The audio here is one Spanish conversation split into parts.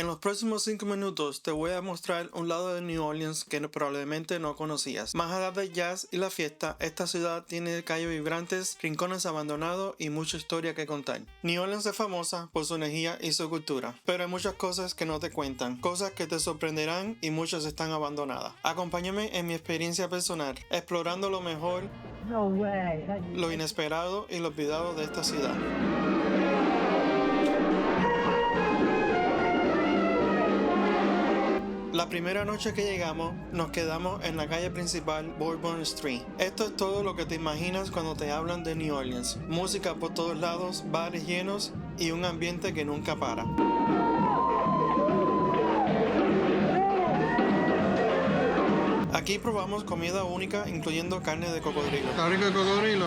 En los próximos 5 minutos te voy a mostrar un lado de New Orleans que probablemente no conocías. Más allá del jazz y la fiesta, esta ciudad tiene calles vibrantes, rincones abandonados y mucha historia que contar. New Orleans es famosa por su energía y su cultura, pero hay muchas cosas que no te cuentan, cosas que te sorprenderán y muchas están abandonadas. Acompáñame en mi experiencia personal, explorando lo mejor, lo inesperado y lo olvidado de esta ciudad. La primera noche que llegamos, nos quedamos en la calle principal Bourbon Street. Esto es todo lo que te imaginas cuando te hablan de New Orleans. Música por todos lados, bares llenos y un ambiente que nunca para. Aquí probamos comida única, incluyendo carne de cocodrilo. ¿Está rico el cocodrilo?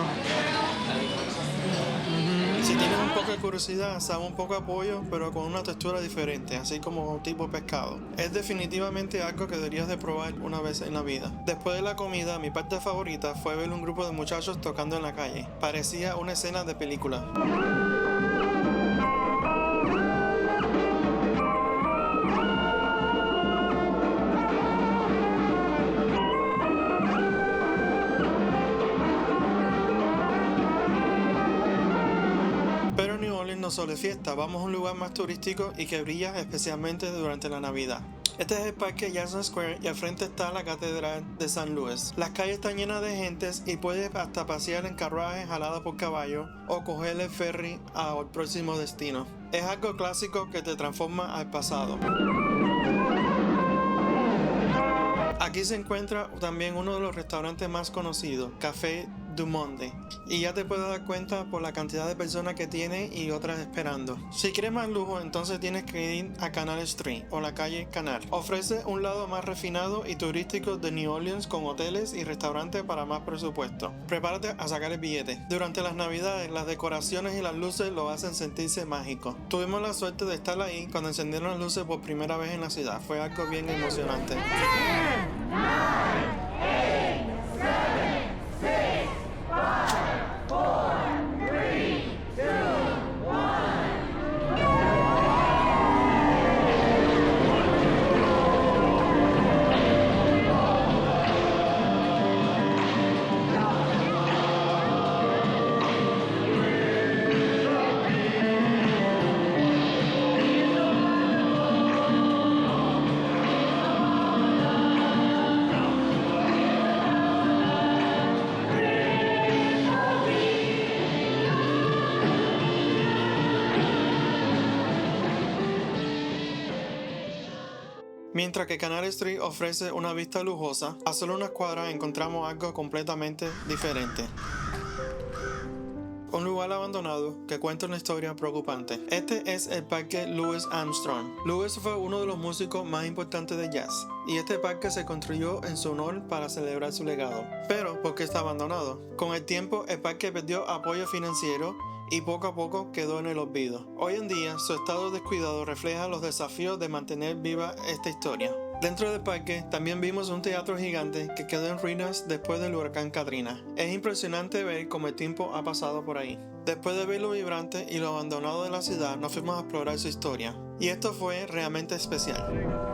Si tienes un poco de curiosidad, sabe un poco a pollo, pero con una textura diferente, así como tipo pescado. Es definitivamente algo que deberías de probar una vez en la vida. Después de la comida, mi parte favorita fue ver un grupo de muchachos tocando en la calle. Parecía una escena de película. No solo es fiesta, vamos a un lugar más turístico y que brilla especialmente durante la Navidad. Este es el parque Jackson Square y al frente está la Catedral de San Luis. Las calles están llenas de gentes y puedes hasta pasear en carruajes jalados por caballo o coger el ferry al próximo destino. Es algo clásico que te transforma al pasado. Aquí se encuentra también uno de los restaurantes más conocidos, Café du Monde, y ya te puedes dar cuenta por la cantidad de personas que tiene y otras esperando. Si quieres más lujo, entonces tienes que ir a Canal Street o la calle Canal. Ofrece un lado más refinado y turístico de New Orleans con hoteles y restaurantes para más presupuesto. Prepárate a sacar el billete. Durante las Navidades, las decoraciones y las luces lo hacen sentirse mágico. Tuvimos la suerte de estar ahí cuando encendieron las luces por primera vez en la ciudad. Fue algo bien emocionante. 10, 9, 8, 7, 6, 5, 4, 3, 2, 1. Mientras que Canal Street ofrece una vista lujosa, a solo unas cuadras encontramos algo completamente diferente. Un lugar abandonado que cuenta una historia preocupante. Este es el parque Louis Armstrong. Louis fue uno de los músicos más importantes de jazz, y este parque se construyó en su honor para celebrar su legado. Pero, ¿por qué está abandonado? Con el tiempo, el parque perdió apoyo financiero y poco a poco quedó en el olvido. Hoy en día, su estado descuidado refleja los desafíos de mantener viva esta historia. Dentro del parque también vimos un teatro gigante que quedó en ruinas después del huracán Katrina. Es impresionante ver cómo el tiempo ha pasado por ahí. Después de ver lo vibrante y lo abandonado de la ciudad, nos fuimos a explorar su historia. Y esto fue realmente especial.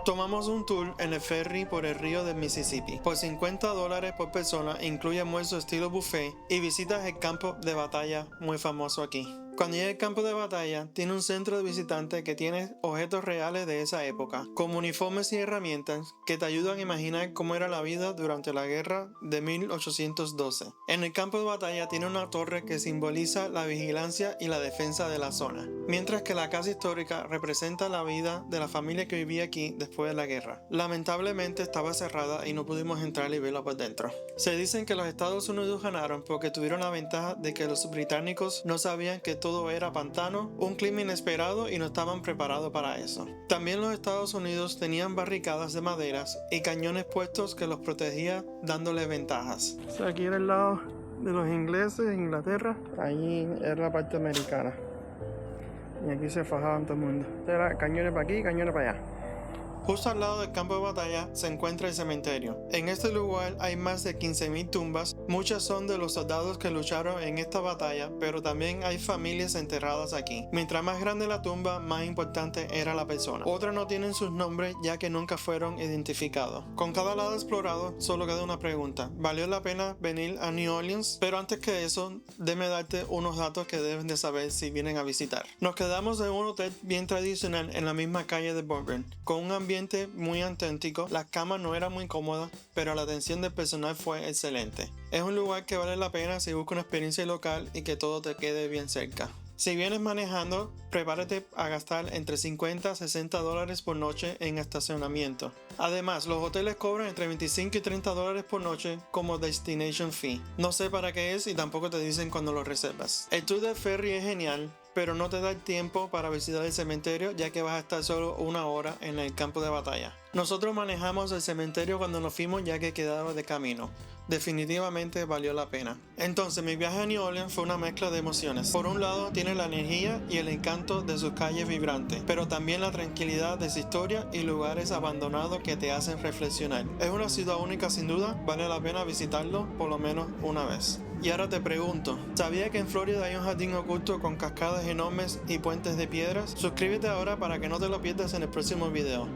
Tomamos un tour en el ferry por el río del Mississippi. Por $50 por persona incluye almuerzo estilo buffet y visitas el campo de batalla muy famoso aquí. Cuando llegas al campo de batalla, tiene un centro de visitantes que tiene objetos reales de esa época, como uniformes y herramientas que te ayudan a imaginar cómo era la vida durante la guerra de 1812. En el campo de batalla tiene una torre que simboliza la vigilancia y la defensa de la zona, mientras que la casa histórica representa la vida de la familia que vivía aquí después de la guerra. Lamentablemente estaba cerrada y no pudimos entrar y verla por dentro. Se dicen que los Estados Unidos ganaron porque tuvieron la ventaja de que los británicos no sabían que todo era pantano, un clima inesperado y no estaban preparados para eso. También los Estados Unidos tenían barricadas de maderas y cañones puestos que los protegía dándoles ventajas. Aquí era el lado de los ingleses en Inglaterra, allí era la parte americana. Y aquí se fajaban todo el mundo. Era cañones para aquí, cañones para allá. Justo al lado del campo de batalla se encuentra el cementerio. En este lugar hay más de 15,000 tumbas, Muchas son de los soldados que lucharon en esta batalla, pero también hay familias enterradas aquí. Mientras más grande la tumba, más importante era la persona. Otras no tienen sus nombres ya que nunca fueron identificados. Con cada lado explorado, solo queda una pregunta. ¿Valió la pena venir a New Orleans? Pero antes que eso, déme darte unos datos que deben de saber si vienen a visitar. Nos quedamos en un hotel bien tradicional en la misma calle de Bourbon, con un ambiente muy auténtico. Las camas no eran muy cómodas, pero la atención del personal fue excelente. Es un lugar que vale la pena si buscas una experiencia local y que todo te quede bien cerca. Si vienes manejando, prepárate a gastar entre 50 a 60 dólares por noche en estacionamiento. Además, los hoteles cobran entre 25 y 30 dólares por noche como destination fee. No sé para qué es y tampoco te dicen cuando lo reservas. El tour del ferry es genial, pero no te da el tiempo para visitar el cementerio ya que vas a estar solo una hora en el campo de batalla. Nosotros manejamos el cementerio cuando nos fuimos ya que quedaba de camino. Definitivamente valió la pena. Entonces mi viaje a New Orleans fue una mezcla de emociones. Por un lado tiene la energía y el encanto de sus calles vibrantes, pero también la tranquilidad de su historia y lugares abandonados que te hacen reflexionar. Es una ciudad única sin duda, vale la pena visitarlo por lo menos una vez. Y ahora te pregunto, ¿sabía que en Florida hay un jardín oculto con cascadas enormes y puentes de piedras? Suscríbete ahora para que no te lo pierdas en el próximo video.